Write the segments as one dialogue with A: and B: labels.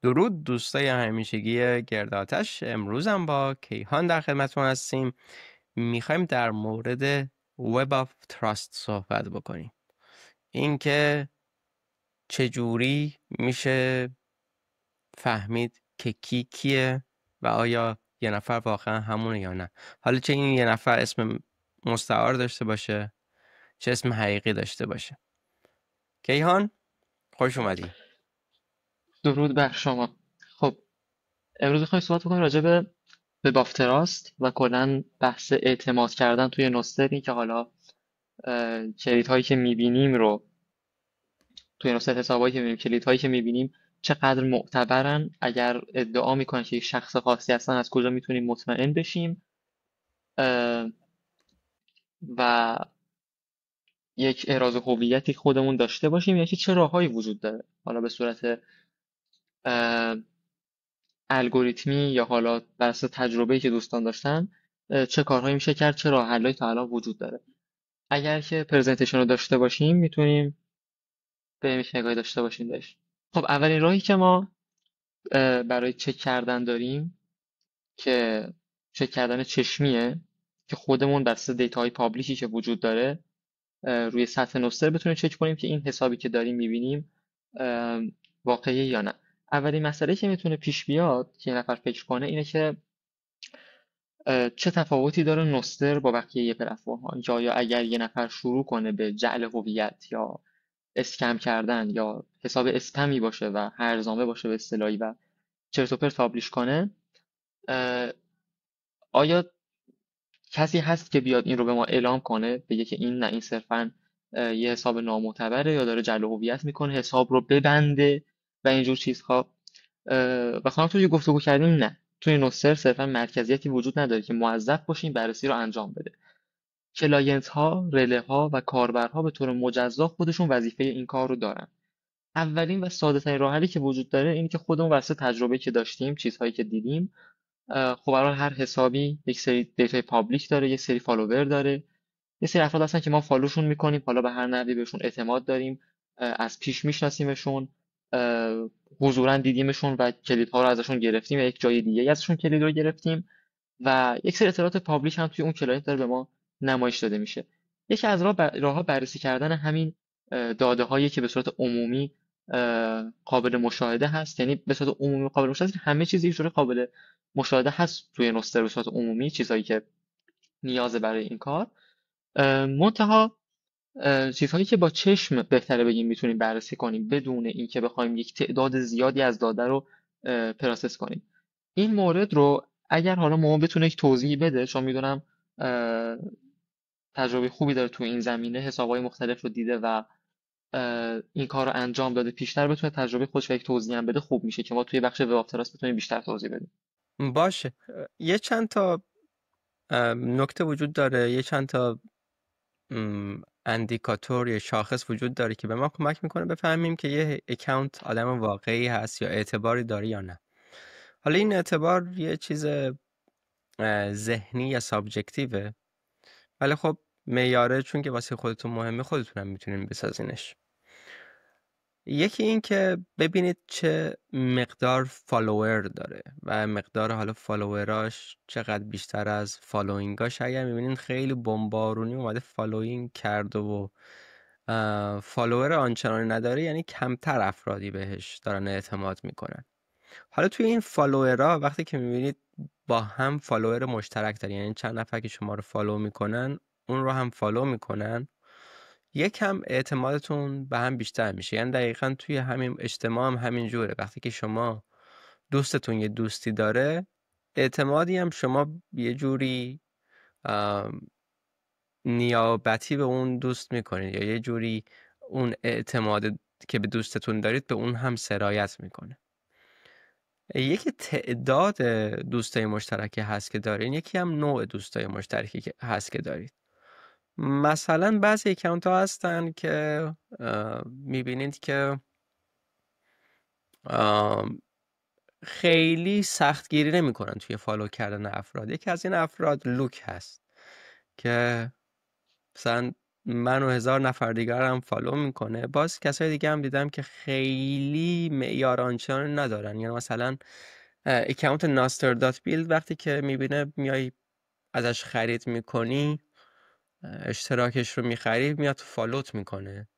A: درود دوستای همیشگی گرد آتش. امروز هم با کیهان در خدمتتون هستیم. میخوایم در مورد وب آف تراست صحبت بکنیم. اینکه چجوری میشه فهمید که کی کیه و آیا یه نفر واقعا همونه یا نه. حالا چه این یه نفر اسم مستعار داشته باشه چه اسم حقیقی داشته باشه. کیهان خوش اومدی.
B: درود بر شما. خب امروز میخوایم صحبت بکنیم راجع به وب آف تراست و کلا بحث اعتماد کردن توی نوستر. این که حالا کلید هایی که میبینیم رو توی نوستر، حسابایی که میبینیم، کلید هایی که میبینیم چقدر معتبرن. اگر ادعا میکنن که یک شخص خاصی هستن، از کجا میتونیم مطمئن بشیم اه، و یک احراز هویتی خودمون داشته باشیم، یعنی چه راههایی وجود داره، حالا به صورت الگوریتمی یا حالا بر اساس تجربه‌ای که دوستان داشتن، چه کارهایی میشه کرد، چه راه حلایی تا الان وجود داره. اگر که پرزنتیشن رو داشته باشیم میتونیم بریم یک نگاهی داشته باشیم بهش. خب اولین راهی که ما برای چک کردن داریم که چک کردن چشمیه، که خودمون بر اساس دیتاهای پابلیکی که وجود داره روی سطح نوستر بتونیم چک کنیم که این حسابی که داریم میبینیم واقعی یا نه. اولین مسئله که میتونه پیش بیاد که یه نفر فکر کنه اینه که چه تفاوتی داره نوستر با بقیه پلتفرم‌ها. یا اگر یه نفر شروع کنه به جعل هویت یا اسکم کردن یا حساب اسپمی باشه و هرزامه باشه به اصطلاحی و چرت و پرت پابلیش کنه، آیا کسی هست که بیاد این رو به ما اعلام کنه، بگه که این نه، این صرفاً یه حساب نامعتبره یا داره جعل هویت میکنه، حساب رو ببنده و اینجور چیزها. و همونطور که گفتگو کردیم، نه، توی نوستر صرفا مرکزیتی وجود نداره که موظف باشیم بررسی رو انجام بده. کلاینت ها، رله ها و کاربرها به طور مجزا خودشون وظیفه این کار رو دارن. اولین و ساده ترین راه حلی که وجود داره اینه که خودمون واسه تجربه‌ای که داشتیم، چیزهایی که دیدیم، خب برای هر حسابی یک سری دیتای پابلیک داره، یک سری فالوور داره، یه سری افراد هستن که ما فالوشون میکنیم، حالا به هر نحوی بهشون اعتماد داریم، از پیش میشناسیمشون، حضورا دیدیمشون و کلیدها رو ازشون گرفتیم یا یک جای دیگه ازشون کلید رو گرفتیم و یک سری اطلاعات پابلیک هم توی اون کلاینت داره به ما نمایش داده میشه. یکی از راه‌ها بررسی کردن همین داده هایی که به صورت عمومی قابل مشاهده هست، یعنی به صورت عمومی قابل مشاهده هست، همه چیزی یه جوری قابل مشاهده هست توی نوستر به صورت عمومی، چیزهایی که نیازه برای این کار. منتها چیزهایی که با چشم بهتره بگیم میتونیم بررسی کنیم بدون اینکه بخوایم یک تعداد زیادی از داده رو پراسس کنیم. این مورد رو اگر حالا ما بتونه یک توضیح بده، چون میدونم تجربه خوبی داره تو این زمینه، حسابهای مختلف رو دیده و این کار رو انجام داده پیشتر، بتونه تجربه خودش و یک توضیح هم بده، خوب میشه که ما توی بخش وب آف تراست بتونیم بیشتر توضیح بدیم.
A: باشه. یه چند تا نکته وجود داره، یه چند تا اندیکاتور یا شاخص وجود داره که به ما کمک میکنه بفهمیم که یه اکانت آدم واقعی هست یا اعتباری داره یا نه. حالا این اعتبار یه چیز ذهنی یا سابجکتیوه، ولی خب معیاره، چون که واسه خودتون مهمه خودتونم میتونین بسازینش. یکی این که ببینید چه مقدار فالوور داره و مقدار حالا فالووراش چقدر بیشتر از فالوینگاش. اگر میبینید خیلی بمبارونی اومده فالوینگ کرده و فالوور آنچنانی نداره، یعنی کمتر افرادی بهش دارن اعتماد میکنن. حالا توی این فالوورها وقتی که میبینید با هم فالوور مشترک دارن، یعنی چند نفر که شما رو فالو میکنن اون رو هم فالو میکنن، یکم اعتمادتون به هم بیشتر میشه. یعنی دقیقا توی همین اجتماع هم همین جوره. وقتی که شما دوستتون یه دوستی داره، اعتمادی هم شما یه جوری نیابتی به اون دوست میکنید، یا یه جوری اون اعتماد که به دوستتون دارید به اون هم سرایت میکنه. یکی تعداد دوستای مشترکی هست که دارین، یکی هم نوع دوستای مشترکی که هست که دارید. مثلا بعضی اکانت ها هستن که میبینید که خیلی سختگیری نمیکنن توی فالو کردن افراد. یکی از این افراد لوک هست که مثلا من و 1000 نفر دیگر هم فالو میکنه. باز کسای دیگه هم دیدم که خیلی معیار آنچنانی ندارن. یعنی مثلا اکانت ناستر دات بیلد وقتی که میبینه میای ازش خرید میکنی، اشتراکش رو میخری، میاد فالوت میکنه.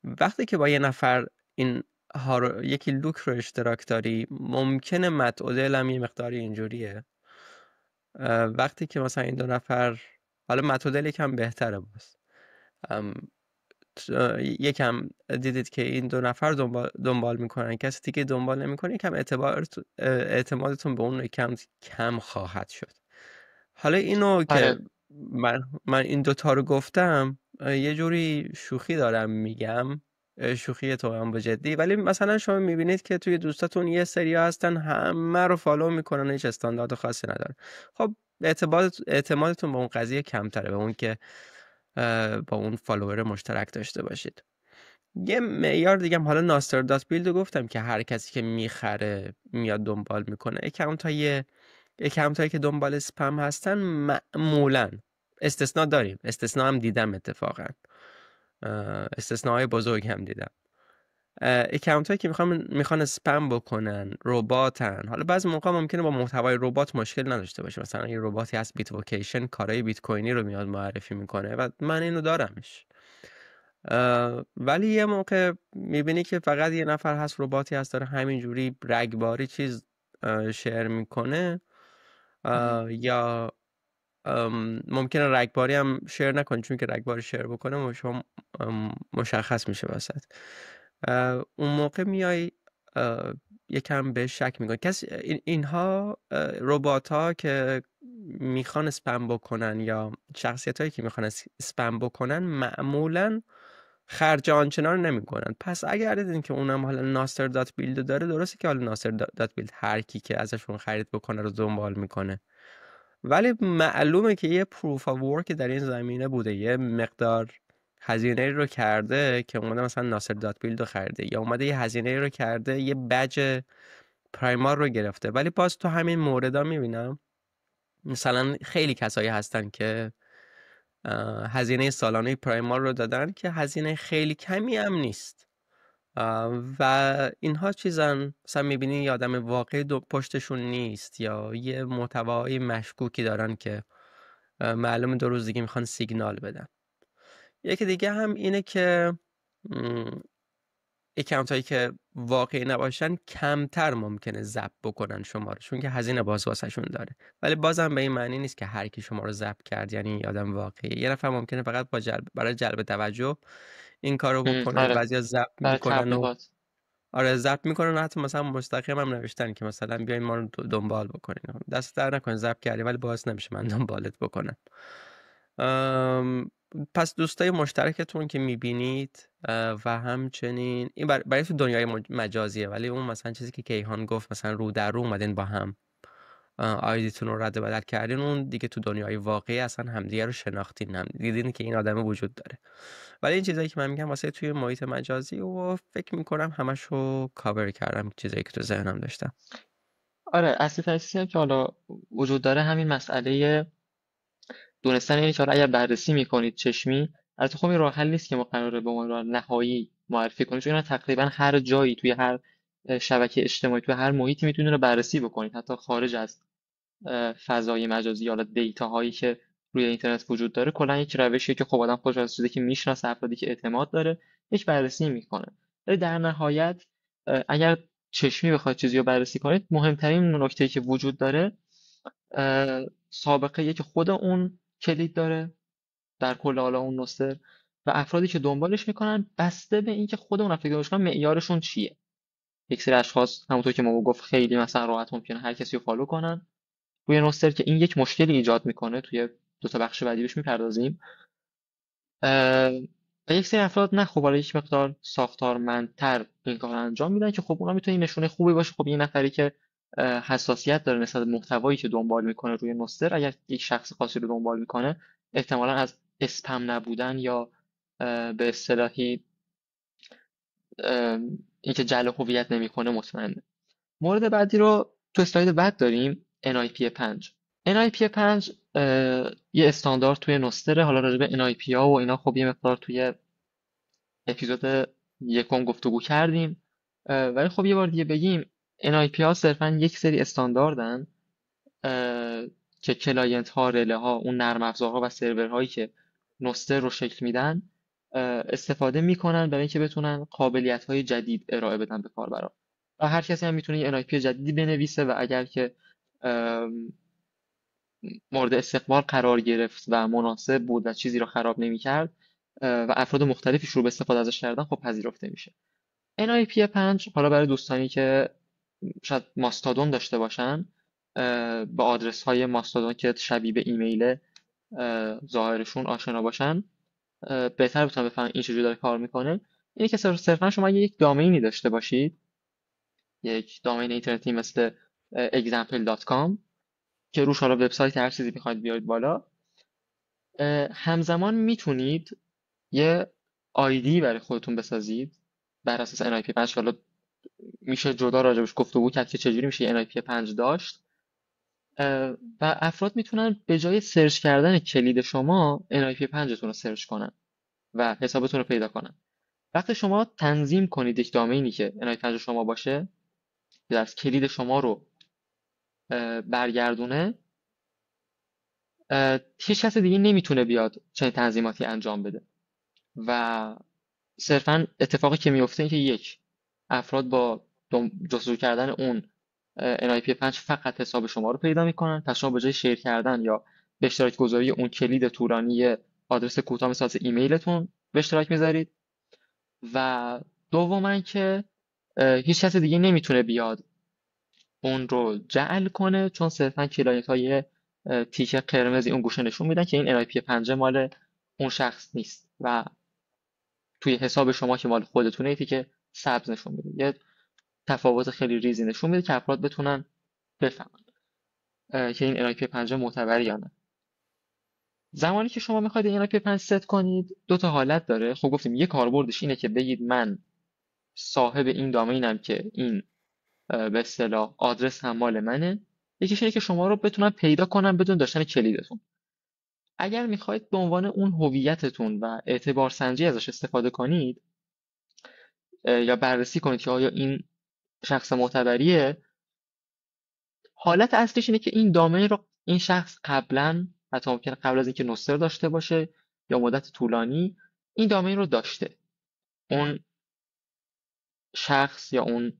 A: وقتی که با یه نفر این ها رو، یکی لوک رو اشتراک داری، ممکنه متعادل هم یه مقداری اینجوریه. وقتی که مثلا این 2 نفر، حالا متعادل یکم بهتره باز، ام، یکم دیدید که این 2 نفر دنبال میکنن، کسی دیگه دنبال نمیکنه، یکم اعتمادتون به اون اکانت کم خواهد شد. حالا اینو که
B: آره.
A: من این دوتا رو گفتم، یه جوری شوخی دارم میگم، شوخی تو هم به جدی، ولی مثلا شما میبینید که توی دوستاتون یه سری هستن همه رو فالو میکنن، هیچ استاندارد خاصی نداره. خب اعتمادتون به اون قضیه کمتره، به اون که با اون فالوور مشترک داشته باشید. یه معیار دیگه هم، حالا ناستر دات بیلد رو گفتم که هر کسی که میخره میاد دنبال میکنه. اکانت هایی که دنبال اسپم هستن معمولا، استثناء داریم، استثناء هم دیدم اتفاقا، استثناء های بزرگ هم دیدم. اکانت هایی که میخوان اسپم بکنن، رباتن. حالا بعضی موقع ممکنه با محتوای ربات مشکل نداشته باشه، مثلا یه رباتی هست بیت وکیشن، کارهای بیت کوینی رو میاد معرفی میکنه و من اینو دارمش. ولی یه موقع میبینی که فقط یه نفر هست، رباتی هست، داره همینجوری رگباری چیز شیر میکنه، یا ممکنه رگباری هم شیر نکنه، چون که رگباری شیر بکنه شما مشخص میشه وسط. اون موقع میای یکم به شک میکنی. اینها ربات ها که میخوان اسپم بکنن، یا شخصیت هایی که میخوان اسپم بکنن، معمولا خرج آنچنان نمیکنن. پس اگر دیدین که اونم حالا ناستر دات بیلد داره، درسته که حالا ناستر دات بیلد هر کی که ازشون خرید بکنه رو دنبال میکنه، ولی معلومه که یه پروف آف ورک در این زمینه بوده، یه مقدار هزینه رو کرده که اومده مثلا ناصر دات بیلد رو خریده، یا اومده یه هزینه رو کرده یه بج پرایمار رو گرفته. ولی باز تو همین موردا میبینم مثلا خیلی کسایی هستن که هزینه سالانه پرایمار رو دادن که هزینه خیلی کمی هم نیست، و اینها چیزن مثلا میبینی یه آدم واقعی پشتشون نیست، یا یه محتوای مشکوکی دارن که معلومه 2 روز دیگه میخوان سیگنال بدن. یکی دیگه هم اینه که اکانت هایی که واقعی نباشن کمتر ممکنه ضبط بکنن شما رو، چون که هزینه باز واسهشون داره. ولی بازم به این معنی نیست که هر کی شما رو ضبط کرد یعنی آدم واقعی. یه نفر ممکنه فقط برای جلب توجه این کارو بکنه.
B: آره،
A: بعضیا ضبط
B: برای
A: میکنن و
B: تبلیغات.
A: آره ضبط میکنن، و حتی مثلا مستقیم هم نوشتن که مثلا بیاین ما رو دنبال بکنین. دست در نکنین ضبط کردی، ولی باعث نمیشه من دنبالت بکنم. پس دوستای مشترکتون که میبینید، و همچنین این برای تو دنیای مجازیه، ولی اون مثلا چیزی که کیهان گفت، مثلا رو در رو اومدین با هم آیدیتون رو رد و بدل کردین، اون دیگه تو دنیای واقعی اصلا همدیگه رو شناختین، هم دیدین که این آدم وجود داره. ولی این چیزایی که من میگم واسه توی محیط مجازی، و فکر میکنم همشو کاور کردم، چیزایی که تو ذهنم داشتم.
B: آره، اصلی ترین چیزی هم که حالا وجود داره همین مسئله دونستن اینه که حالا اگر بررسی میکنید چشمی، البته خب این راه حل نیست که ما قراره به عنوان راه نهایی معرفی کنیم، چون اینا تقریبا هر جایی توی هر شبکه اجتماعی توی هر محیطی میتونید رو بررسی بکنید، حتی خارج از فضای مجازی. حالا دیتا هایی که روی اینترنت وجود داره کلا یک روشیه که خب آدم خودش از چیزی که میشناسه، افرادی که اعتماد داره، یک بررسی میکنه. ولی در نهایت اگر چشمی بخواید چیزی رو بررسی کنید، مهمترین نکته که وجود داره سابقه که خود اون کلید داره در کل حالا اون نوستر، و افرادی که دنبالش میکنن بسته به اینکه خود اون افرادی که دنبالش میکنن معیارشون چیه. یک سری اشخاص همونطور که ما گفت خیلی مثلا راحت ممکنه هر کسی رو فالو کنن روی نوستر، که این یک مشکلی ایجاد میکنه. توی دو تا بخش بعدی بهش میپردازیم. و یک سری افراد نه، خب حالا یک مقدار ساختارمندتر این کار رو انجام میدن که خب اونا میتونه این نشونه خوبی باشه. خب این نفری که حساسیت داره نسبت به محتوایی که دنبال میکنه روی نوستر، اگر یک شخص خاصی رو دنبال میکنه، احتمالا از اسپم نبودن یا به اصطلاحی اینکه جعل هویت نمیکنه مطمئنه. مورد بعدی رو تو اسلاید بعد داریم، NIP 5. NIP 5 یه استاندارد توی نوستره. حالا راجع به NIP ها و اینا خب یه مقدار توی اپیزود یکم گفتگو کردیم، ولی خب یه بار دیگه بگیم NIP ها صرفا یک سری استانداردن که کلاینت ها، رله ها، اون نرم افزارها و سرورهایی که نوستر رو شکل میدن استفاده میکنن برای اینکه بتونن قابلیت های جدید ارائه بدن به کاربرا. و هر کسی هم میتونه یه NIP جدیدی بنویسه و اگر که ام، مورد استقبال قرار گرفت و مناسب بود و چیزی رو خراب نمیکرد و افراد مختلفی شروع به استفاده ازش کردن، خب پذیرفته میشه. NIP 5 حالا برای دوستانی که شاید ماستادون داشته باشن، با آدرس های ماستادون که شبیه به ایمیل ظاهرشون آشنا باشن، بهتر بتونن بفهمن این چجوری داره کار میکنه. اینه که صرفا شما یک دامینی داشته باشید، یک دامین اینترنتی مثل example.com که روش حالا وبسایت هر چیزی بخواید بیارید بالا. همزمان میتونید یه آیدی برای خودتون بسازید بر اساس NIP 5. حالا میشه جدا راجبش گفتگو کرد که چجوری میشه یه NIP 5 داشت. و افراد میتونن به جای سرچ کردن کلید شما NIP 5تون رو سرچ کنن و حسابتون رو پیدا کنن. وقتی شما تنظیم کنید یک دامینی که NIP 5 شما باشه، در کلید شما رو برگردونه، هیچ کس دیگه نمیتونه بیاد چنین تنظیماتی انجام بده. و صرفا اتفاقی که میفته اینه که یک، افراد با جستجو کردن اون NIP 5 فقط حساب شما رو پیدا میکنن. پس شما به جای شیر کردن یا به اشتراک گذاری اون کلید طولانی آدرس کوتاه مثل ایمیلتون به اشتراک میذارید. و دوما که هیچ کس دیگه نمیتونه بیاد اون رو جعل کنه، چون صرفا کلاینت های تیک قرمزی اون گوشه نشون میدن که این NIP 5 مال اون شخص نیست و توی حساب شما که مال خودتونه تیک سبز نشون میده. یه تفاوت خیلی ریزی نشون میده که افراد بتونن بفهمن که این NIP 5 معتبر یا نه. زمانی که شما میخواید این NIP 5 ست کنید، دو تا حالت داره. خب گفتیم یه کاربردش اینه که بگید من صاحب این دامینم که این به اصطلاح آدرس هم مال منه. یکیش اینه که شما رو بتونن پیدا کنن بدون داشتن کلیدتون. اگر میخواید به عنوان اون هویتتون و اعتبار سنجی ازش استفاده کنید یا بررسی کنید که آیا این شخص معتبریه، حالت اصلیش اینه که این دامین رو این شخص قبلا، حتی ممکنه قبل از اینکه نوستر داشته باشه یا مدت طولانی، این دامین رو داشته. اون شخص یا اون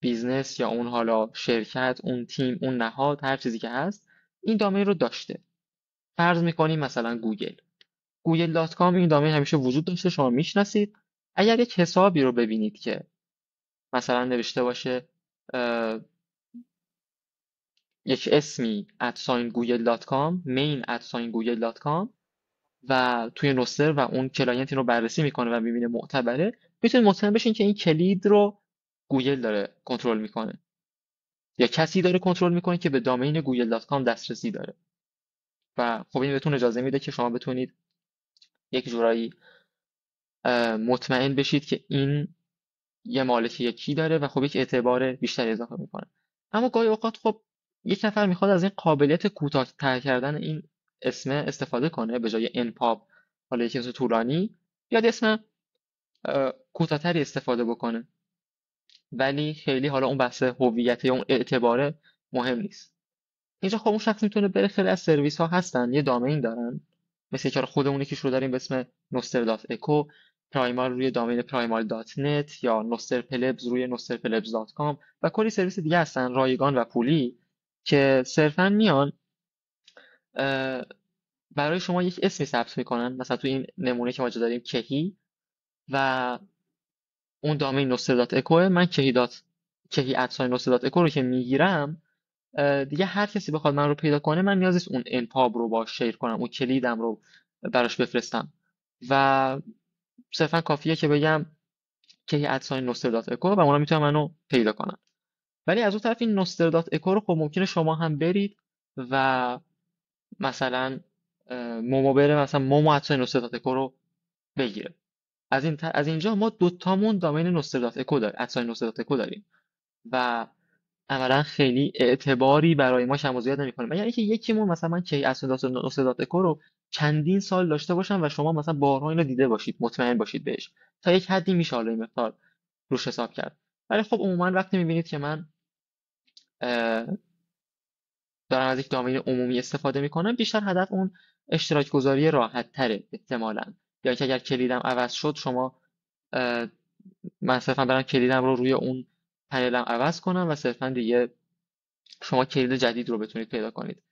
B: بیزنس یا اون حالا شرکت، اون تیم، اون نهاد، هر چیزی که هست، این دامین رو داشته. فرض میکنیم مثلا google.com این دامین همیشه وجود داشته، شما میشناسید. اگر یک حسابی رو ببینید که مثلا نوشته باشه یک اسمی @google.com main @google.com و توی نوستر و اون کلاینت این رو بررسی میکنه و میبینه معتبره، میتونید مطمئن بشین که این کلید رو گوگل داره کنترل میکنه یا کسی داره کنترل میکنه که به دامین google.com دسترسی داره. و خب این بهتون اجازه میده که شما بتونید یک جورایی مطمئن بشید که این یه مالکی کی داره و خب یک اعتبار بیشتری اضافه میکنه. اما گاهی اوقات خب یک نفر میخواد از این قابلیت کوتاه‌تر کردن این اسم استفاده کنه، به جای انپاب حالا یک اسم طولانی بیاد اسم کوتاه‌تری استفاده بکنه، ولی خیلی حالا اون بحث هویت یا اون اعتباره مهم نیست. اینجا خب اون شخص میتونه بره، خیلی از سرویس ها هستن یه دامین دارن، مثل که خودمون یکیش رو داریم به اسم noster.eco، پرایمال روی دامین primal.net یا nosterplebs روی nosterplebs.com و کلی سرویس دیگه هستن رایگان و پولی که صرفا میان برای شما یک اسمی ثبت میکنن. مثلا تو این نمونه که ما داریم کهی و اون دامین noster.eco، من کهی@noster.eco رو که میگیرم، دیگه هر کسی بخواد من رو پیدا کنه، من نیاز نیست اون انپاب رو باش شیر کنم، اون کلیدم رو براش بفرستم و صرفا کافیه که بگم کهی@noster.eco و اونا میتونن منو پیدا کنن. ولی از اون طرف این noster.eco رو خب ممکنه شما هم برید و مثلا مومو بره مثلا momo@noster.eco رو بگیره. از اینجا ما دوتامون دامین noster.eco داریم، @noster.eco داریم و عملا خیلی اعتباری برای ما کم و زیاد نمیکنه، مگر اینکه یکیمون مثلا من کی اسناد رو چندین سال داشته باشم و شما مثلا بارها اینو دیده باشید، مطمئن باشید بهش، تا یک حدی میشه حالا این مقدار روش حساب کرد. ولی خب عموما وقتی میبینید که من دارم از یک دامین عمومی استفاده میکنم، بیشتر هدف اون اشتراک گذاری راحت تره احتمالاً، یا اینکه اگر کلیدم عوض شد شما من صرفا برم کلیدم رو روی اون پنلم عوض کنم و صرفا دیگه شما کلید جدید رو بتونید پیدا کنید.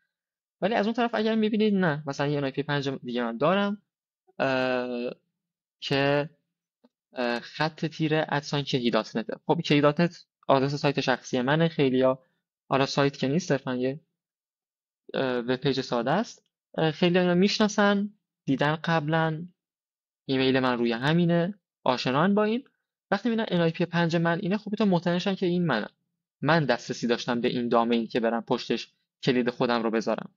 B: ولی از اون طرف اگر میبینید نه، مثلا یه NIP5 دیگه من دارم که خط تیره ادساین کهی دات نته. خب کهی دات نت آدرس سایت شخصی منه، خیلیا حالا سایت که نیست، صرفا یه وب پیج ساده است. خیلی اینا میشناسن، دیدن قبلا، ایمیل من روی همینه، آشنان با این. وقتی میبینن NIP5 من اینه، خب تو مطمئنشن که این منم، من دسترسی داشتم به این دامین که برم پشتش کلید خودم رو بذارم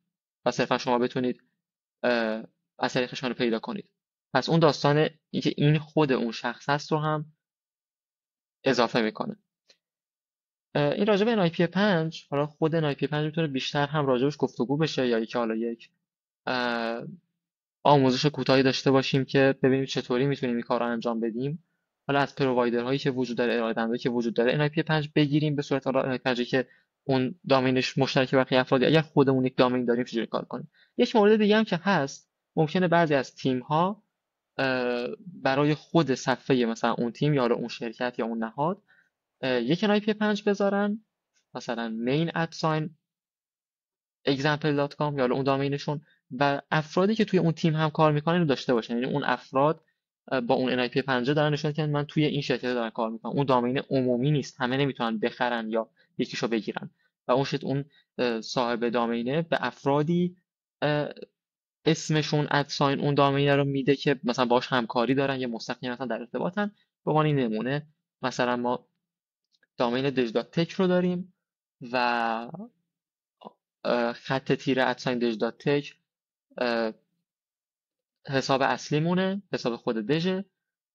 B: و صرفا شما بتونید از طریقش رو پیدا کنید. پس اون داستان اینکه این خود اون شخص هست رو هم اضافه میکنه. این راجع به NIP5، حالا خود NIP5 میتونه بیشتر هم راجبش گفتگو بشه، یا اینکه حالا یک آموزش کوتاهی داشته باشیم که ببینیم چطوری میتونیم این کار رو انجام بدیم. حالا از پرووایدرهایی که وجود داره، ارائه دهنده‌ای که وجود داره، NIP5 بگیریم به صورت حالا NIP5 که اون دامینش مشترک بقیه افرادی، اگر خودمون یک دامین داریم چجوری کار کنیم. یک مورد دیگه هم که هست، ممکنه بعضی از تیم ها برای خود صفحه مثلا اون تیم یا اون شرکت یا اون نهاد یک NIP5 بذارن، مثلا main example.com یا اون دامینشون، و افرادی که توی اون تیم هم کار میکنن رو داشته باشن. یعنی اون افراد با اون NIP5 دارن نشون که من توی این شرکت دارم کار میکنم. اون دامین عمومی نیست، همه نمیتونن بخرن یا یکیشو بگیرن، و اون صاحب دامینه به افرادی اسمشون ادساین اون دامینه رو میده که مثلا باش همکاری دارن یا مستقیما مثلا در ارتباطن. به عنوان نمونه مثلا ما دامین دژ.تک رو داریم و خط تیره ادساین دژ.تک حساب اصلیمونه، حساب خود دژه.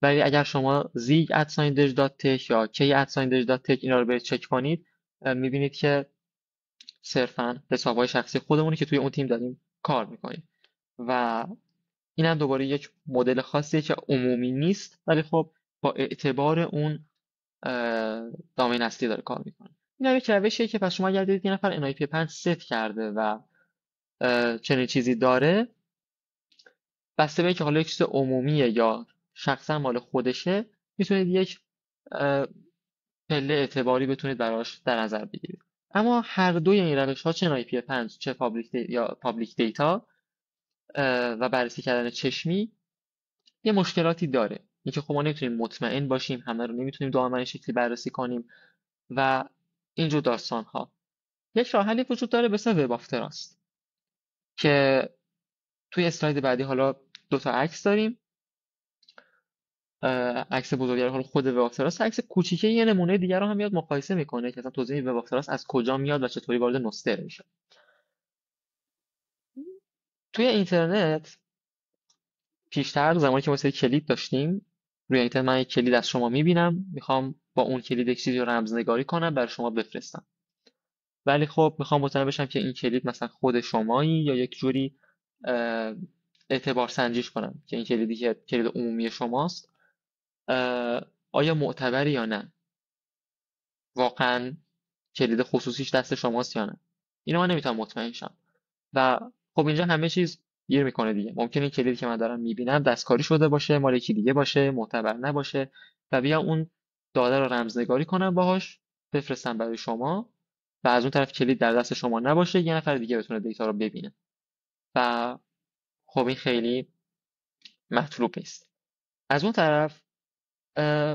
B: ولی اگر شما زیگ ادساین دژ.تک یا کی ادساین دژ.تک اینا رو برید چک کنید، میبینید که صرفا حسابهای شخصی خودمونه که توی اون تیم داریم کار میکنیم. و این هم دوباره یک مدل خاصیه که عمومی نیست، ولی خب با اعتبار اون دامین اصلی داره کار میکنه. این هم یک روشیه که پس شما اگر دیدید یه نفر NIP5 ست کرده و چنین چیزی داره، بسته به اینکه حالا یک چیز عمومیه یا شخصا مال خودشه، میتونید یک پله اعتباری بتونید براش در نظر بگیرید. اما هر دوی این روش ها، چه NIP5 چه پابلیک دیتا و بررسی کردن چشمی، یه مشکلاتی داره. اینکه خب ما نمیتونیم مطمئن باشیم، همه رو نمیتونیم دائما این شکلی بررسی کنیم و اینجور داستان ها. یک راه حلی وجود داره به اسم وب آف تراست که توی اسلاید بعدی حالا دو تا عکس داریم. عکس بزرگی رو خود وب آف تراست، عکس کوچیکه یه نمونه دیگر رو هم میاد مقایسه میکنه که اصلا توضیح وب آف تراست از کجا میاد و چطوری وارد نوستر میشه. توی اینترنت پیشتر زمانی که ما سری کلید داشتیم، روی اینترنت من یک کلید از شما میبینم، میخوام با اون کلید یک چیزی رو رمزنگاری کنم برای شما بفرستم. ولی خب میخوام مطمئن بشم که این کلید مثلا خود شمایی یا یک جوری اعتبار سنجیش کنم که این کلیدی که کلید عمومی شماست آیا معتبره یا نه، واقعا کلید خصوصیش دست شماست یا نه. اینو من نمیتونم مطمئن شم و خب اینجا همه چیز گیر میکنه دیگه. ممکنه این کلیدی که من دارم میبینم دستکاری شده باشه، مال یکی دیگه باشه، معتبر نباشه، و بیام اون داده رو رمزنگاری کنم باهاش، بفرستم برای شما، و از اون طرف کلید در دست شما نباشه، یه نفر دیگه بتونه دیتا رو ببینه. و خب این خیلی مطلوب نیست. از اون طرف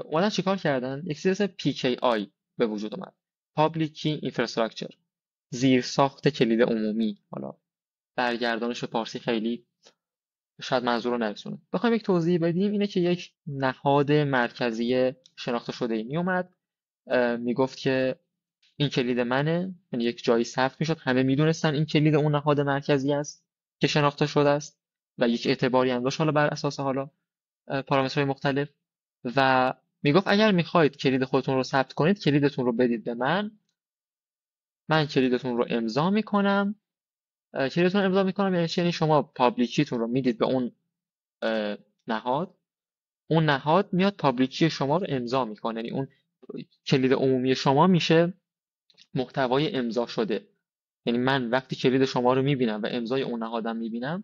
B: اومدن چیکار کردن؟ یک چیزی اسم PKI به وجود اومد، Public Key Infrastructure، زیر ساخت کلید عمومی. حالا برگردانش به پارسی خیلی شاید منظور رو نرسونه. بخوایم یک توضیح بدیم، اینه که یک نهاد مرکزی شناخته شده ای می اومد، میگفت که این کلید منه، یعنی یک جایی ثبت میشد، همه میدونستن این کلید اون نهاد مرکزی است که شناخته شده است و یک اعتباری هم داشت، حالا بر اساس حالا پارامترهای مختلف. و میگفت اگر میخواید کلید خودتون رو ثبت کنید، کلیدتون رو بدید به من من کلیدتون رو امضا میکنم. کلیدتون رو امضا میکنم یعنی شما پابلیکیتون رو میدید به اون نهاد، اون نهاد میاد پابلیکی شما رو امضا میکنه، یعنی اون کلید عمومی شما میشه محتوای امضا شده. یعنی من وقتی کلید شما رو میبینم و امضای اون نهادم میبینم،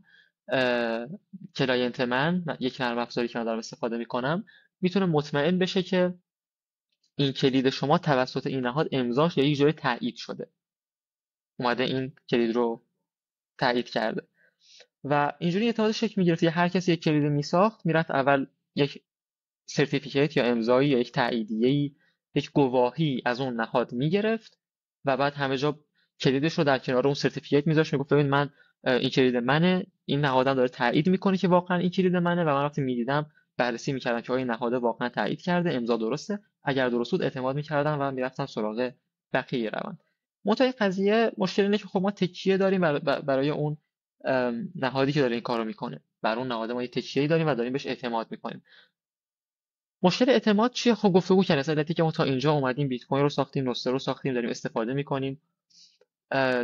B: کلاینت من یک نرم افزاری که من دارم استفاده میکنم میتونه مطمئن بشه که این کلید شما توسط این نهاد امضاش یا یک جوری تایید شده، اومده این کلید رو تایید کرده و اینجوری اعتماد شکل میگرفت. هر کسی یک کلید میساخت میرفت اول یک سرتیفیکیت یا امضایی یا یک تاییدیه‌ای، یک گواهی از اون نهاد میگرفت و بعد همه جا کلیدش رو در کنار اون سرتیفیکیت میذاشت، میگفت ببین من این کلید منه، این نهادم داره تایید میکنه که واقعا این کلید منه و من وقتی میدیدم بررسی میکردم که آیا این نهاد واقعا تایید کرده، امضا درسته، اگر درست بود اعتماد میکردم و میرفتم سراغ بقیه روند. منتها قضیه مشکل اینه که خب ما تکیه داریم برای اون نهادی که داره این کارو میکنه، بر اون نهاد ما یه تکیه‌ای داریم و داریم بهش اعتماد میکنیم. مشکل اعتماد چیه؟ خب گفتگو کردیم از علتی که ما تا اینجا اومدیم بیت کوین رو ساختیم، نسته رو ساختیم، داریم استفاده میکنیم.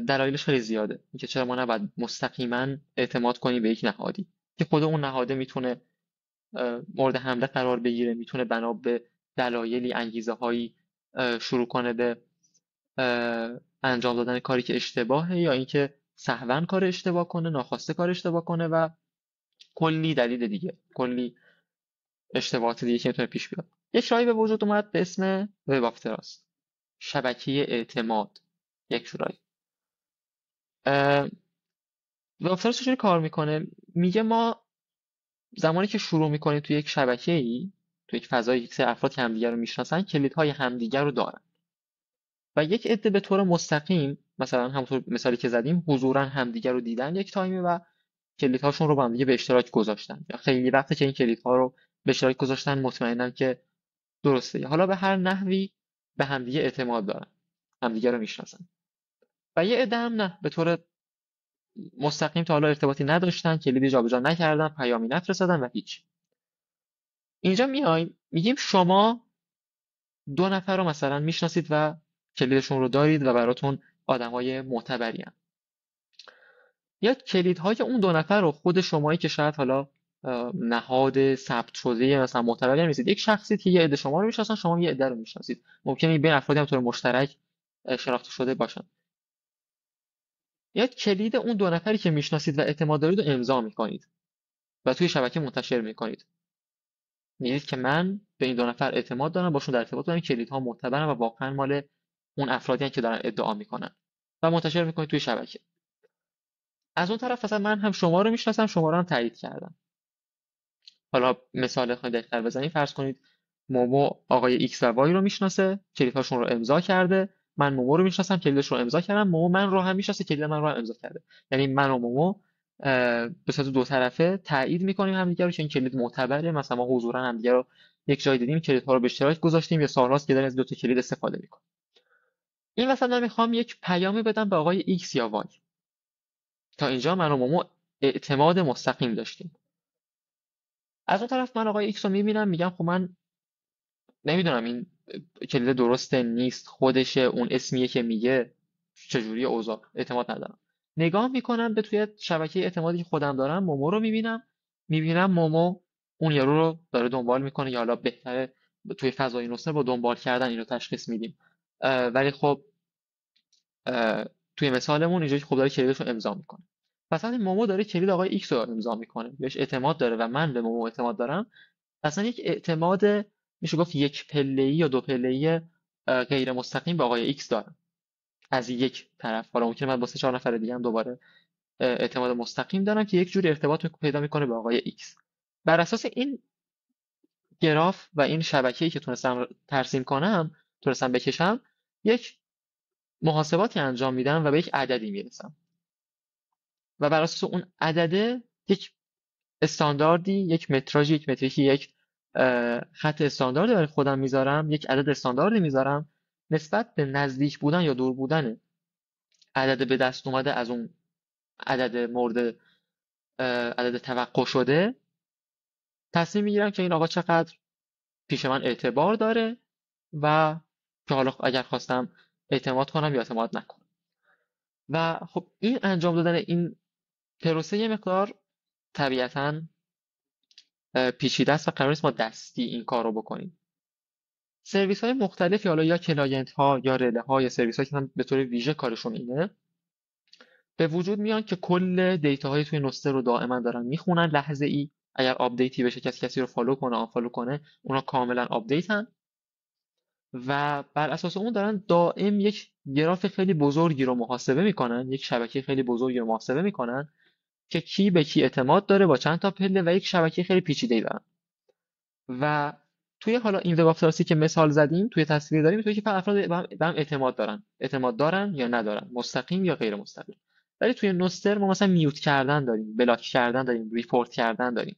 B: دلایلش خیلی زیاده اینکه چرا ما نباید مستقیما اعتماد کنیم به یک نهادی که خود اون نهاده میتونه مورد حمله قرار بگیره، میتونه بنا به دلایلی انگیزه هایی شروع کنه به انجام دادن کاری که اشتباهه یا اینکه سهوا کار اشتباه کنه، ناخواسته کار اشتباه کنه و کلی دلیل دیگه، کلی اشتباهات دیگه که میتونه پیش بیاد. یک راهی به وجود اومد به اسم وب آف تراست، شبکه اعتماد. یک جورایی وب آف تراست چجوری کار میکنه؟ میگه ما زمانی که شروع میکنیم توی یک شبکه‌ای، توی یک فضایی، یک سری افراد که همدیگر رو میشناسن کلیدهای همدیگر رو دارن و یک عده به طور مستقیم، مثلا همونطور مثالی که زدیم، حضورا همدیگر رو دیدن یک تایمی و کلیدهاشون رو با هم دیگه به اشتراک گذاشتن یا خیلی وقته که این کلیدها رو به اشتراک گذاشتن مطمئنن که درسته، حالا به هر نحوی به همدیگه اعتماد دارن، همدیگه رو میشناسن. و یه عده هم نه، به طور مستقیم تا حالا ارتباطی نداشتن، کلیدی جابجا نکردن، پیامی نفرستادن و هیچ. اینجا میایم میگیم شما دو نفر رو مثلا میشناسید و کلیدشون رو دارید و براتون آدمای معتبری ان. یا کلیدهای اون دو نفر رو خود شمایی که شاید حالا نهاد ثبت شده مثلا معتبری هم نیستید، یک شخصی که یه عده شما رو میشناسن، شما یه عده رو میشناسید، ممکنه بین افرادی هم طور مشترک شناخته شده باشن. یا کلید اون دو نفری که میشناسید و اعتماد دارید رو امضا میکنید و توی شبکه منتشر میکنید. میگید که من به این دو نفر اعتماد دارم، باشون در ارتباط دارم، کلیدها معتبرن و واقعا مال اون افرادی که دارن ادعا میکنن و منتشر میکنید توی شبکه. از اون طرف مثلا من هم شما رو میشناسم، شما رو هم تایید کردم. حالا مثال خیلی دقیق‌تر بزنیم، فرض کنید مومو آقای ایکس و وای رو میشناسه، کلیدهاشون رو امضا کرده، من مومو رو میشناسم، کلیدش رو امضا کردم، مومو من رو هم میشناسه، کلید من رو هم امضا کرده. یعنی من و مومو به صورت دو طرفه تایید میکنیم همدیگه رو که این کلید معتبره، مثلا ما حضورا همدیگه رو یک جای دیدیم، کلیدها رو به اشتراک گذاشتیم یا سال‌هاست که داریم از دو تا کلید استفاده میکنیم. این مثلا من میخوام یک پیامی بدم به آقای ایکس یا وای. تا اینجا من و مومو اعتماد مستقیم داشتیم. از اون طرف من آقای ایکس رو میبینم، میگم خب من نمیدونم این کلید درسته نیست، خودشه، اون اسمیه که میگه، چجوری اوضاع، اعتماد ندارم. نگاه میکنم به توی شبکه اعتمادی که خودم دارم، مومو رو میبینم مومو اون یارو رو داره دنبال میکنه، یا حالا بهتره توی فضای نوستر با دنبال کردن اینو تشخیص میدیم. ولی خب توی مثالمون اینجوری خب داره کلیدش رو امضا میکنه. پس این مومو داره کلید آقای ایکس رو امضا میکنه، بهش اعتماد داره و من به مومو اعتماد دارم. اصلا یک اعتماد میشه گفت یک پله‌ای یا دو پله‌ای غیر مستقیم به آقای ایکس دارم از یک طرف. حالا ممکنه من با سه چهار نفر دیگه هم دوباره اعتماد مستقیم دارم که یک جوری ارتباط پیدا میکنه به آقای ایکس. بر اساس این گراف و این شبکه‌ای که تونستم ترسیم کنم، تونستم بکشم، یک محاسباتی انجام میدم و به یک عددی میرسم و بر اساس اون عدده یک استانداردی، یک متراژی، یک متریکی، یک خط استانداردی برای خودم میذارم، یک عدد استانداردی میذارم نسبت به نزدیک بودن یا دور بودن عدد به دست اومده از اون عدد مورد عدد توقع شده. تصمیم میگیرم که این آقا چقدر پیش من اعتبار داره و که حالا اگر خواستم اعتماد کنم یا اعتماد نکنم. و خب این انجام دادن این پروسه یه مقدار طبیعتاً پیچیده است و قرار نیست ما دستی این کار رو بکنیم. سرویس های مختلفی، حالا یا کلاینت ها یا رله ها یا سرویس هایی که مثلا به طور ویژه کارشون اینه، به وجود میان که کل دیتا های توی نسته رو دائما دارن میخونن لحظه ای. اگر آپدیتی بشه، کسی رو فالو کنه آنفالو کنه، اونا کاملا آپدیتن و بر اساس اون دارن دائم یک گراف خیلی بزرگی رو محاسبه میکنن، یک شبکه خیلی بزرگی رو محاسبه میکنن که کی به کی اعتماد داره با چند تا پله و یک شبکه خیلی پیچیده‌ای دارن. و توی حالا این وب آف که مثال زدیم، توی تصویر داریم توی که فقط افراد به هم اعتماد دارن یا ندارن، مستقیم یا غیر مستقیم. ولی توی نوستر ما مثلا میوت کردن داریم، بلاک کردن داریم، ریپورت کردن داریم.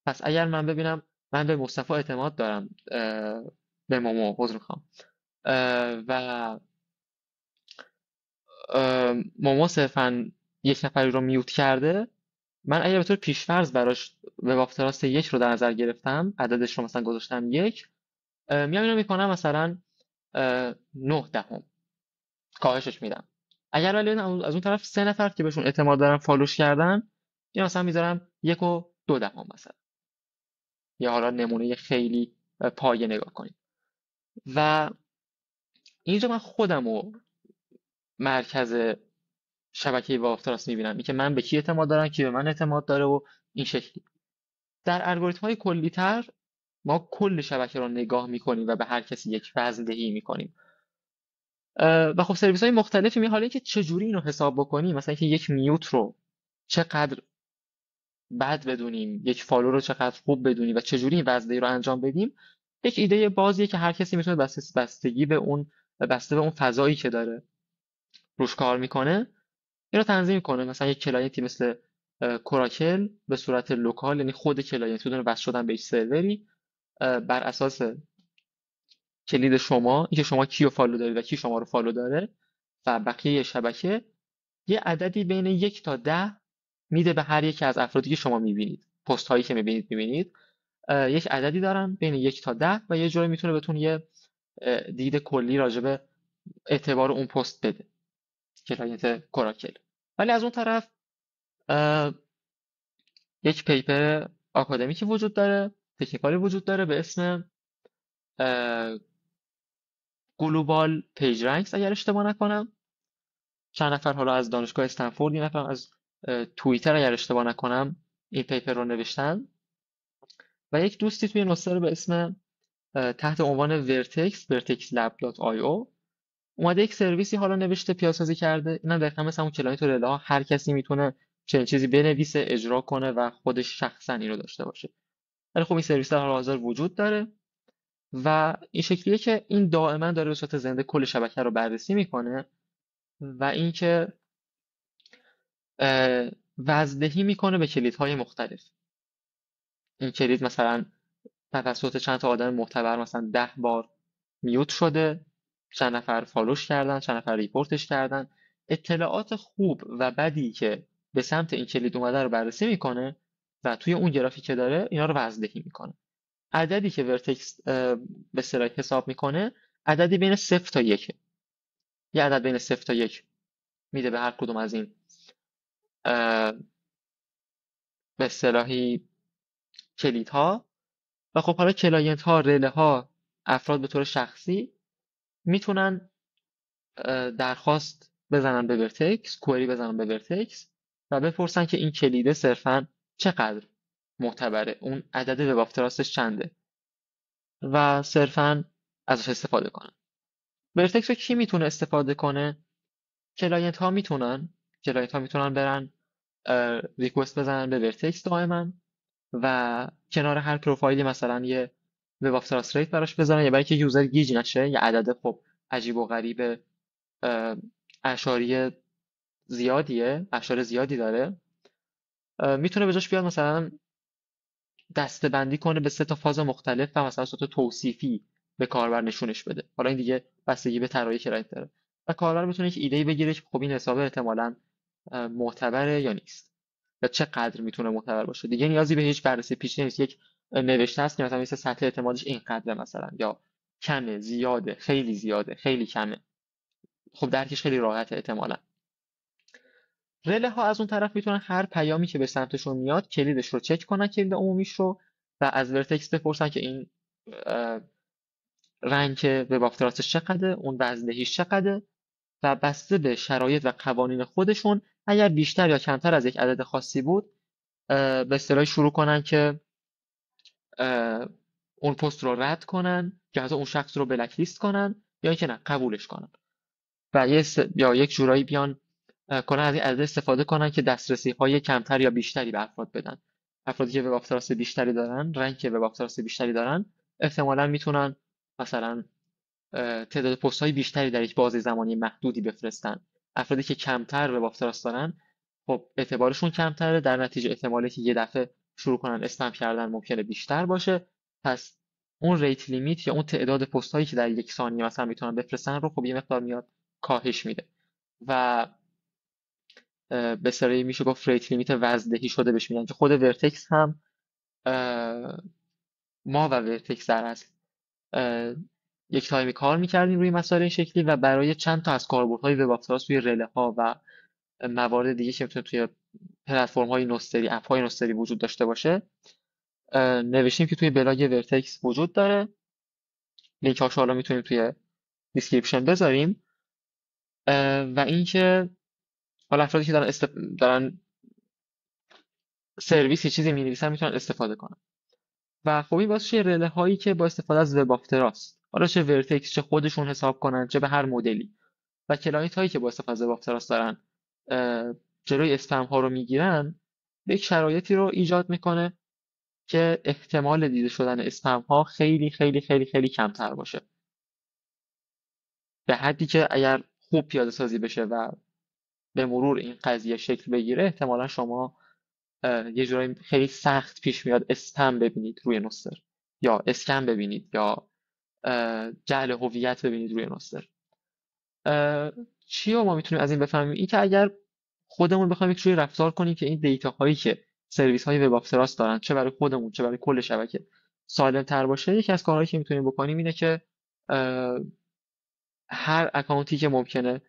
B: پس اگر من ببینم من به مصطفی اعتماد دارم، به مومو عذر میخوام، و مومو صرفا یک نفری رو میوت کرده، من اگر به طور پیشفرض براش وب آف تراست 1 رو در نظر گرفتم، عددش رو مثلا گذاشتم 1، میام اینو میکنم مثلا 9 دهم، کاهشش میدم. اگر ولی از اون طرف 3 نفر که بهشون اعتماد دارم فالوش کردن، یا مثلا میذارم 1.2 مثلا، یا حالا نمونه خیلی پایه نگاه کنیم. و اینجا من خودم رو مرکز شبکه وافتراست میبینم، این که من به کی اعتماد دارم، کی به من اعتماد داره و این شکلی. در الگوریتم های کلی تر ما کل شبکه رو نگاه میکنیم و به هر کسی یک وزن دهی میکنیم. و خب سرویس های مختلفی حالا اینکه چجوری اینو حساب بکنیم، مثلا اینکه یک میوت رو چقدر بد بدونیم، یک فالو رو چقدر خوب بدونیم و چجوری این وزنه رو انجام بدیم، یک ایده بازیه که هر کسی میتونه بستگی به اون بسته به اون فضایی که داره روش کار میکنه اینو تنظیم کنه. مثلا یک کلاینتی مثل کوراکل به صورت لوکال، یعنی خود کلاینت بدون وصل شدن به هیچ سروری، بر اساس کلید شما، اینکه شما کیو فالو دارید و کی شما رو فالو داره و بقیه شبکه، یه عددی بین 1 تا 10 میده به هر یکی از افرادی که شما میبینید، پست هایی که میبینید یک عددی دارن بین 1 تا 10 و یه جوری میتونه بهتون یه دید کلی راجبه اعتبار اون پست بده، کلاینت کوراکل. ولی از اون طرف یک پیپر آکادمیکی وجود داره، تکنیکالی وجود داره به اسم گلوبال پیج رنکس اگر اشتباه نکنم. چند نفر حالا از دانشگاه استنفورد، یه نفر از توییتر اگر اشتباه نکنم این پیپر رو نوشتن. و یک دوستی توی نسخه رو به اسم تحت عنوان vertexlab.io اومده یک سرویسی حالا نوشته، پیاده‌سازی کرده. اینا دقیقاً مثل اون کلاینت و رله ها، هر کسی میتونه چنین چیزی بنویسه، اجرا کنه و خودش شخصا اینو داشته باشه. ولی خب این سرویس در حال حاضر وجود داره و این شکلیه که این دائما داره به صورت زنده کل شبکه رو بررسی میکنه و اینکه وزدهی میکنه به کلیدهای مختلف. این کلید مثلا توسط چند تا آدم معتبر مثلا 10 بار میوت شده، چند نفر فالوش کردن، چند نفر ریپورتش کردن. اطلاعات خوب و بدی که به سمت این کلید اومده رو بررسی میکنه و توی اون گرافی که داره اینا رو وزدهی میکنه. عددی که ورتکس به اصطلاح حساب میکنه عددی بین 0 تا 1، یه عدد بین 0 تا 1 میده به هر کدوم از این به اصطلاحی کلیدها. و خب حالا کلاینت ها، رله ها، افراد به طور شخصی میتونن درخواست بزنن به ورتکس، کوئری بزنن به ورتکس و بپرسن که این کلیده صرفاً چقدر معتبره، اون عدد وب آف تراستش چنده و صرفاً ازش استفاده کنن. ورتکس رو کی میتونه استفاده کنه؟ کلاینت ها میتونن برن ریکوست بزنن به ورتکس دائما و کنار هر پروفایلی مثلا یه وب آف تراست ریت براش بزنن، یا برای اینکه یوزر گیج نشه یه عدد خب عجیب و غریب اعشاری اعشار زیادی داره، میتونه به جاش بیاد مثلا دسته بندی کنه به 3 تا فاز مختلف و مثلا صورت توصیفی به کاربر نشونش بده. حالا این دیگه بستگی به طراحی کلاینت داره و کاربر میتونه یک ایده بگیره که خب این حساب احتمالاً معتبره یا نیست یا چقدر میتونه معتبر باشه. دیگه نیازی به هیچ بررسی پیچیده نیست، یک نوشته هست که مثلا مثل سطح اعتمادش اینقدره مثلا، یا کمه، زیاده، خیلی زیاده، خیلی کمه. خب درکش خیلی راحته احتمالاً. رله ها از اون طرف میتونن هر پیامی که به سمتشون میاد کلیدش رو چک کنن، کلید عمومیش رو، و از ورتکس بپرسن که این اه، رنگ وب آفتراستش چقدره، اون بازدهیش چقدره، و بسته به شرایط و قوانین خودشون اگر بیشتر یا کمتر از یک عدد خاصی بود به اصطلاح شروع کنن که اون پست رو رد کنن، یا حتی اون شخص رو بلک لیست کنن، یا اینکه نه قبولش کنن، و یا یک جورایی بیان کنن از این عدد استفاده کنن که دسترسی های کمتر یا بیشتری به افراد بدن. افرادی که وب آفتراست بیشتری دارن، رنگ وب آفتراست بیشتری دارن، احتمالاً میتونن مثلا تعداد پست های بیشتری در یک بازه زمانی محدودی بفرستن. افرادی که کمتر وب آفتراست دارن، خب اعتبارشون کمتره، در نتیجه احتمالی که یه دفعه شروع کنن اسپم کردن ممکنه بیشتر باشه. پس اون ریت لیمیت یا اون تعداد پست هایی که در یک ثانیه مثلا میتونن بفرستن رو خب یه مقدار میاد کاهش میده، و به سری میشه گفت ریت لیمیت وزدهی شده بهش میگن، که خود ورتکس هم ما و ورتکس در اصل یک تایمی کار میکردیم روی مسائل این شکلی، و برای چند تا از کاربردهای وب آفتراست توی رله ها و موارد دیگه که میتونه توی پلتفرم های نوستری، اپ های نوستری وجود داشته باشه، نوشتیم که توی بلاگ ورتکس وجود داره. لینک هاشو حالا میتونیم توی دیسکریپشن بذاریم. و اینکه حالا افرادی که دارن سرویس یه چیزی می‌نویسن میتونن استفاده کنن. و خب این واسه رله هایی که با استفاده از وب آفتراست، حالا چه ورتکس چه خودشون حساب کنن چه به هر مدلی، و کلاینت هایی که با استفاده از وب آفتراست دارن جلوی اسپم ها رو میگیرن، به یک شرایطی رو ایجاد میکنه که احتمال دیده شدن اسپم ها خیلی خیلی خیلی خیلی کمتر باشه، به حدی که اگر خوب پیاده سازی بشه و به مرور این قضیه شکل بگیره، احتمالا شما یه جورایی خیلی سخت پیش میاد اسپم ببینید روی نوستر، یا اسکم ببینید، یا جعل هویت ببینید روی نوستر. چی رو ما میتونیم از این بفهمیم؟ این که اگر خودمون بخوایم یک جوری رفتار کنیم که این دیتا هایی که سرویس های وب آفتراست دارن، چه برای خودمون چه برای کل شبکه، سالم تر باشه، یکی از کارهایی که میتونیم بکنیم اینه که هر اکانتی که ممکنه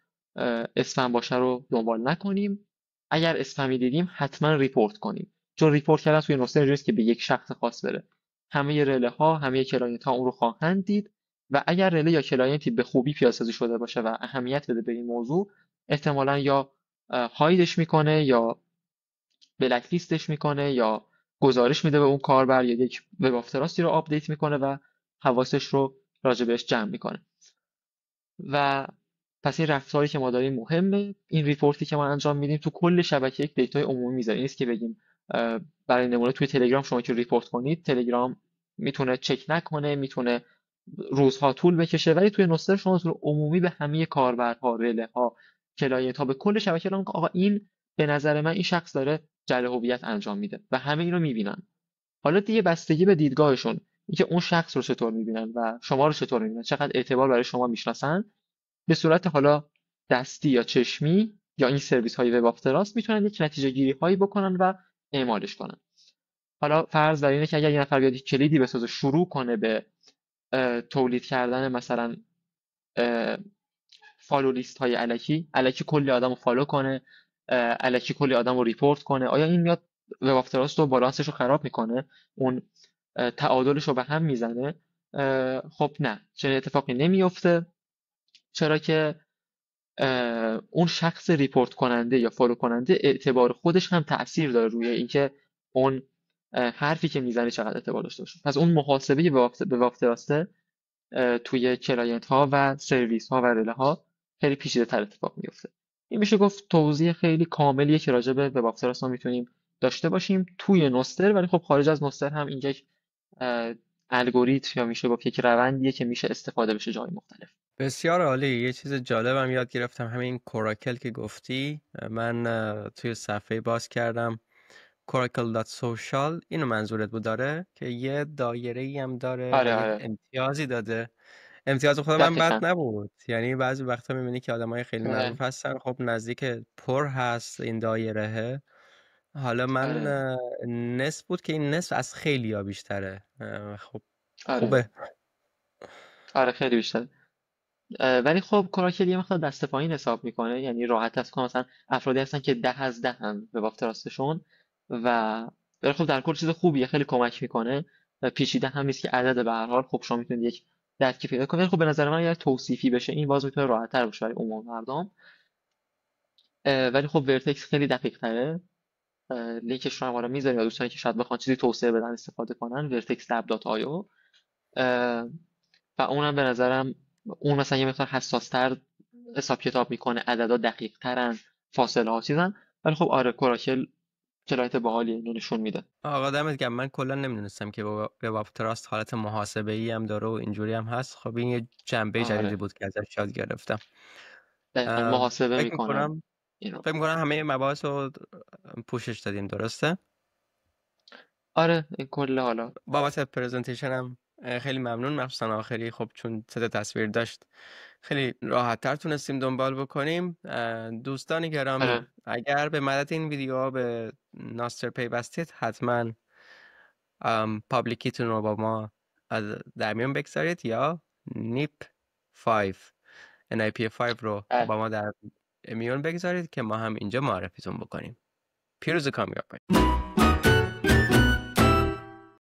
B: اسپم باشه رو دنبال نکنیم. اگر اسپمی دیدیم حتما ریپورت کنیم، چون ریپورت کردن توی نوستر اینجوریه که به یک شخص خاص بره. همه رله ها، همه کلاینت ها اون رو خواهند دید، و اگر رله یا کلاینتی به خوبی پیاده‌سازی شده باشه و اهمیت بده به این موضوع، احتمالاً یا هایدش میکنه، یا بلک لیستش میکنه، یا گزارش میده به اون کاربر، یا یک وب آفتراستی رو آپدیت میکنه و حواسش رو راجع بهش جمع میکنه. و پس این رفتاری که ما داریم مهمه. این ریپورتی که ما انجام میدیم تو کل شبکه یک دیتای عمومی میذاره. این نیست که بگیم برای نمونه توی تلگرام شما که ریپورت کنید، تلگرام میتونه چک نکنه، میتونه روزها طول بکشه، ولی توی نوستر شما طور عمومی به همه کاربرها، رله ها، کلاینت ها، به کل شبکه اعلام می‌کنه آقا این به نظر من این شخص داره جعل هویت انجام میده، و همه اینو میبینن. حالا دیگه بستگی به دیدگاهشون، اینکه اون شخص رو چطور میبینن و شما رو چطور میبینن، چقدر اعتبار برای شما میشناسن، به صورت حالا دستی یا چشمی یا این سرویس های وب آفتراست میتونن یک نتیجه گیری هایی بکنن و اعمالش کنن. حالا فرض بر اینه که اگر یه نفر بیاد کلیدی بسازه، شروع کنه به تولید کردن مثلا فالو لیست های الکی کلی آدم رو فالو کنه، الکی کلی آدم رو ریپورت کنه، آیا این میاد وب آفتراست رو بالانسش رو خراب میکنه، اون تعادلش رو به هم میزنه؟ خب نه، چنین اتفاقی نمیفته، چرا که اون شخص ریپورت کننده یا فالو کننده اعتبار خودش هم تأثیر داره روی اینکه اون حرفی که میزنه چقدر اعتبار داشته باشه. پس اون محاسبه به وابستراسته توی کلاینت ها و سرویس ها و رله ها خیلی پیچیده تر اتفاق میفته. این میشه گفت توضیح خیلی کاملیه که راجع به وب آفتراست ما میتونیم داشته باشیم توی نوستر، ولی خب خارج از نوستر هم این یک الگوریتم یا میشه گفت یک روندیه که میشه استفاده بشه جای مختلف.
A: بسیار عالی. یه چیز جالبم یاد گرفتم، همین کوراکل که گفتی. من توی صفحه باز کردم coracle.social، اینو منظورت بود داره که یه دایره ای هم داره و
B: آره
A: یه
B: آره
A: امتیازی داده. امتیاز خود من بد
B: دقیقاً.
A: نبود، یعنی بعضی وقتا میبینی که آدمای خیلی
B: آره
A: معروف هستن، خب نزدیک پر هست این دایره. حالا من
B: آره
A: نصف بود که این نصف از خیلی ها بیشتره. خب
B: آره
A: خوبه.
B: آره خیلی بیشتر. ولی خب کوراکل یه مقدار دست پایین حساب میکنه، یعنی راحت است که مثلا افرادی هستن که 10 از 10 هم به وقت راستشون. و ولی خب در کل چیز خوبیه، خیلی کمک میکنه و پیچیده هم نیست که عدد به هر حال خب شما میتونید یک درکی پیدا کنید. ولی خب به نظر من اگر توصیفی بشه این باز میتونه راحت تر باشه برای عموم مردم. ولی خب ورتکس خیلی دقیق تره. لینکش رو هم حالا میذاریم یا دوستانی که شاید بخوان چیزی توسعه بدن استفاده کنن، vertexlab.io. و اونم به نظرم اون مثلا یه مقدار حساس حساب کتاب میکنه، عددا دقیق ترن، فاصله ها چیزن. ولی خب آره کوراکل کلایت باحالیه، اینو نشون میده.
A: آقا دمت گرم. من کلا نمیدونستم که وب تراست حالت محاسبه ای هم داره و اینجوری هم هست. خب این یه جنبه جدیدی
B: آره
A: بود که ازش یاد گرفتم.
B: دقیقا محاسبه
A: فکر
B: میکنن
A: میکنم
B: اینو.
A: فکر میکنم همه مباحث رو پوشش دادیم، درسته؟
B: آره این کل حالا.
A: بابت پرزنتیشن هم خیلی ممنون، مخصوصا آخری. خب چون سه تا تصویر داشت خیلی راحت تر تونستیم دنبال بکنیم. دوستان گرامی،
B: آره
A: اگر به مدد این ویدیوها به ناستر پیوستید حتما پابلیکیتون رو با ما در میون بگذارید یا نیپ 5 NIP5 رو
B: بله.
A: با ما در میون بگذارید که ما هم اینجا معرفیتون بکنیم. پیروز و کامیاب باشید.